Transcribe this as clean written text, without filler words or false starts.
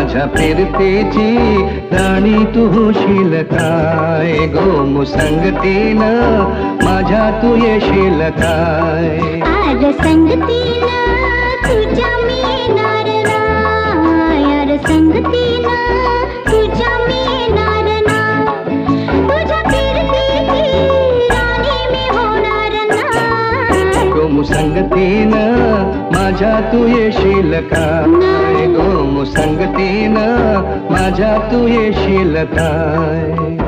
माझ्या फिरतेची राणी तू होशील काय गो मुसंगतीनं माझ्या तू येशील काय आर संगतीनं तुझ्या मी येणार नाय आर संगतीनं तुझ्या मी येणार नाय तुझ्या फिरतेची राणी मी होणार नाय गो मुसंगतीनं माझ्या तू येशील काय गो मुसंगतीनं माझ्या तू येशील काय